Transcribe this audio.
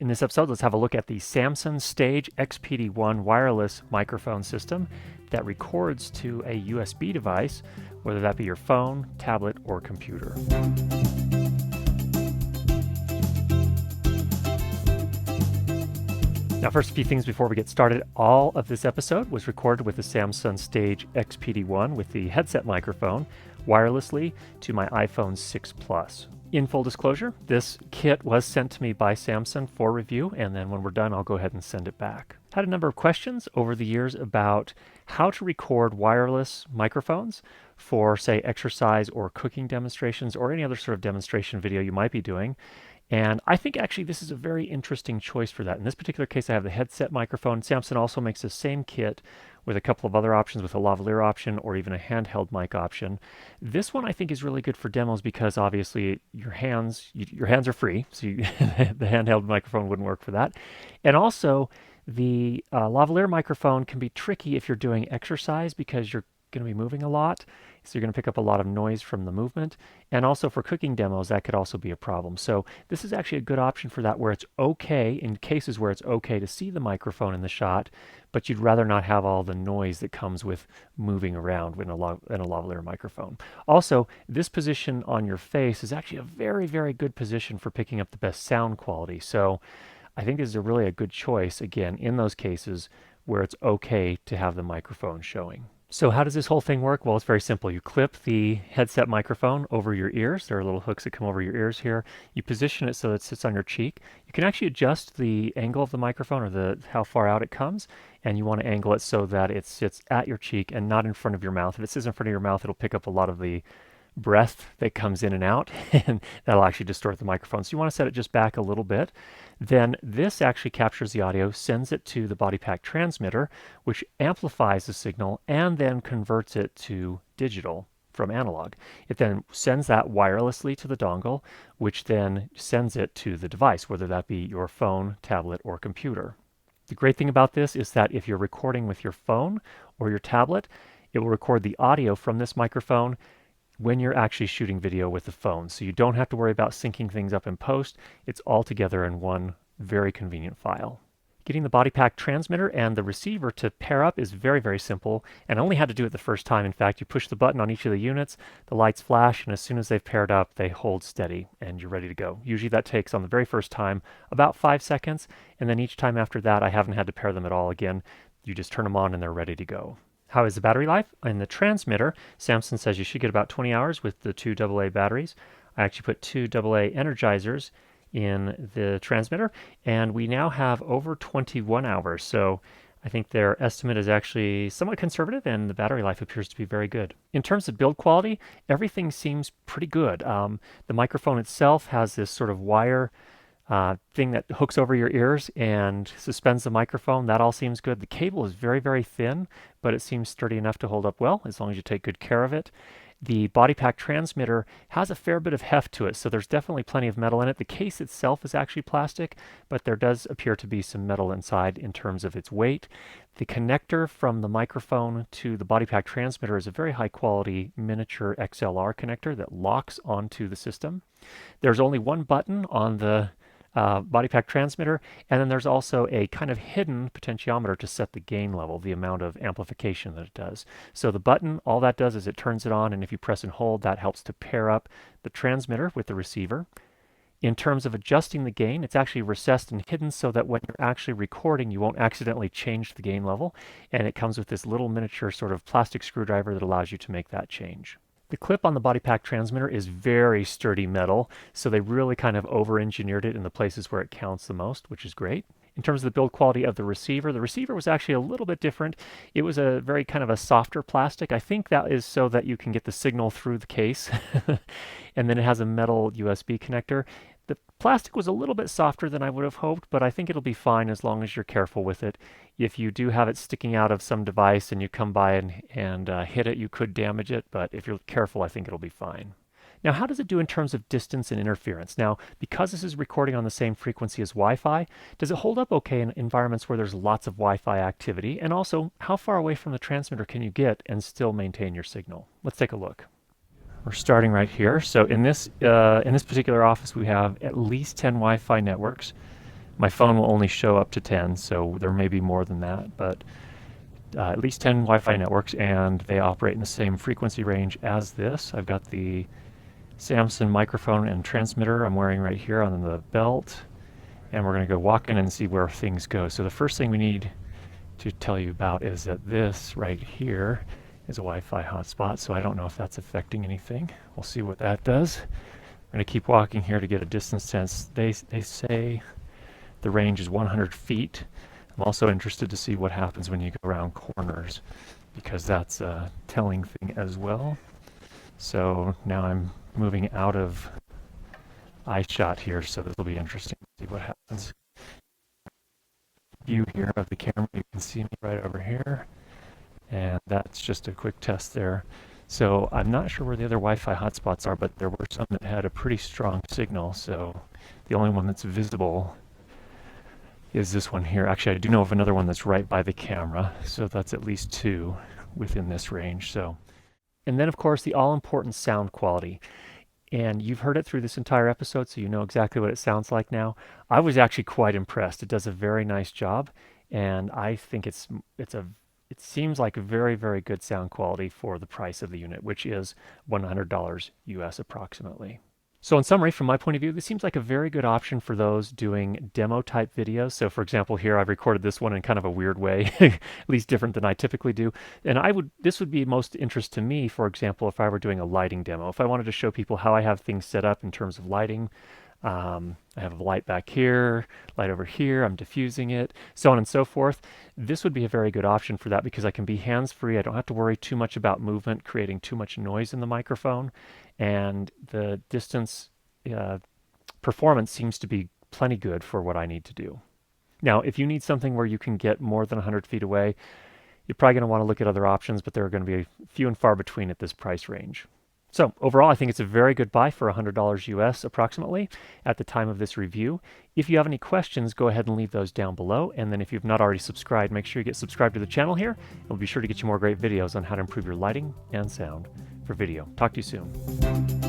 In this episode, let's have a look at the Samson Stage XPD1 wireless microphone system that records to a USB device, whether that be your phone, tablet, or computer. Now, first, a few things before we get started. All of this episode was recorded with the Samson Stage XPD1 with the headset microphone wirelessly to my iPhone 6 Plus. In full disclosure, this kit was sent to me by Samson for review, and then when we're done, I'll go ahead and send it back. I had a number of questions over the years about how to record wireless microphones for, say, exercise or cooking demonstrations or any other sort of demonstration video you might be doing. And I think actually this is a very interesting choice for that. In this particular case, I have the headset microphone. Samson also makes the same kit with a couple of other options, with a lavalier option or even a handheld mic option. This one I think is really good for demos because obviously your hands are free, so the handheld microphone wouldn't work for that. And also the lavalier microphone can be tricky if you're doing exercise because you're going to be moving a lot, so you're going to pick up a lot of noise from the movement. And also for cooking demos, that could also be a problem. So this is actually a good option for that, where it's okay, in cases where it's okay to see the microphone in the shot, but you'd rather not have all the noise that comes with moving around in a lavalier microphone. Also, this position on your face is actually a very, very good position for picking up the best sound quality. So I think this is really a good choice, again, in those cases where it's okay to have the microphone showing. So how does this whole thing work? Well, it's very simple. You clip the headset microphone over your ears. There are little hooks that come over your ears here. You position it so that it sits on your cheek. You can actually adjust the angle of the microphone or how far out it comes, and you want to angle it so that it sits at your cheek and not in front of your mouth. If it sits in front of your mouth, it'll pick up a lot of the breath that comes in and out, and that'll actually distort the microphone. So you want to set it just back a little bit. Then this actually captures the audio, sends it to the body pack transmitter, which amplifies the signal and then converts it to digital from analog. It then sends that wirelessly to the dongle, which then sends it to the device, whether that be your phone, tablet, or computer. The great thing about this is that if you're recording with your phone or your tablet, it will record the audio from this microphone when you're actually shooting video with the phone. So you don't have to worry about syncing things up in post. It's all together in one very convenient file. Getting the body pack transmitter and the receiver to pair up is very, very simple, and I only had to do it the first time. In fact, you push the button on each of the units, the lights flash, and as soon as they've paired up, they hold steady and you're ready to go. Usually that takes, on the very first time, about 5 seconds, and then each time after that, I haven't had to pair them at all again. You just turn them on and they're ready to go. How is the battery life? In the transmitter, Samson says you should get about 20 hours with the two AA batteries. I actually put two AA energizers in the transmitter, and we now have over 21 hours. So I think their estimate is actually somewhat conservative, and the battery life appears to be very good. In terms of build quality, everything seems pretty good. The microphone itself has this sort of wire thing that hooks over your ears and suspends the microphone. That all seems good. The cable is very, very thin, but it seems sturdy enough to hold up well as long as you take good care of it. The body pack transmitter has a fair bit of heft to it, so there's definitely plenty of metal in it. The case itself is actually plastic, but there does appear to be some metal inside in terms of its weight. The connector from the microphone to the body pack transmitter is a very high quality miniature XLR connector that locks onto the system. There's only one button on the body pack transmitter, and then there's also a kind of hidden potentiometer to set the gain level, the amount of amplification that it does. So the button, all that does is it turns it on, and if you press and hold, that helps to pair up the transmitter with the receiver. In terms of adjusting the gain, it's actually recessed and hidden so that when you're actually recording, you won't accidentally change the gain level, and it comes with this little miniature sort of plastic screwdriver that allows you to make that change. The clip on the body pack transmitter is very sturdy metal, so they really kind of over-engineered it in the places where it counts the most, which is great. In terms of the build quality of the receiver was actually a little bit different. It was a very kind of a softer plastic. I think that is so that you can get the signal through the case. And then it has a metal USB connector. The plastic was a little bit softer than I would have hoped, but I think it'll be fine as long as you're careful with it. If you do have it sticking out of some device and you come by and hit it, you could damage it, but if you're careful, I think it'll be fine. Now, how does it do in terms of distance and interference? Now, because this is recording on the same frequency as Wi-Fi, does it hold up okay in environments where there's lots of Wi-Fi activity? And also, how far away from the transmitter can you get and still maintain your signal? Let's take a look. We're starting right here. So in this particular office, we have at least 10 Wi-Fi networks. My phone will only show up to 10, so there may be more than that, but at least 10 Wi-Fi networks, and they operate in the same frequency range as this. I've got the Samson microphone and transmitter I'm wearing right here on the belt, and we're going to go walk in and see where things go. So the first thing we need to tell you about is that this right here is a Wi-Fi hotspot, so I don't know if that's affecting anything. We'll see what that does. I'm going to keep walking here to get a distance sense. They say the range is 100 feet. I'm also interested to see what happens when you go around corners, because that's a telling thing as well. So now I'm moving out of eye shot here, so this will be interesting to see what happens. View here of the camera, you can see me right over here, and that's just a quick test there. So I'm not sure where the other Wi-Fi hotspots are, but there were some that had a pretty strong signal, so the only one that's visible is this one here. Actually, I do know of another one that's right by the camera, so that's at least 2 within this range. So, and then of course the all-important sound quality. And you've heard it through this entire episode, so you know exactly what it sounds like now. I was actually quite impressed. It does a very nice job, and I think it seems like a very, very good sound quality for the price of the unit, which is $100 US approximately. So in summary, from my point of view, this seems like a very good option for those doing demo type videos. So for example, here I've recorded this one in kind of a weird way, at least different than I typically do. And this would be most interest to me, for example, if I were doing a lighting demo. If I wanted to show people how I have things set up in terms of lighting, I have a light back here, light over here, I'm diffusing it, so on and so forth. This would be a very good option for that because I can be hands-free. I don't have to worry too much about movement, creating too much noise in the microphone, and the distance performance seems to be plenty good for what I need to do. Now, if you need something where you can get more than 100 feet away, you're probably going to want to look at other options, but there are going to be few and far between at this price range. So overall, I think it's a very good buy for $100 US approximately at the time of this review. If you have any questions, go ahead and leave those down below. And then if you've not already subscribed, make sure you get subscribed to the channel here. And we'll be sure to get you more great videos on how to improve your lighting and sound for video. Talk to you soon.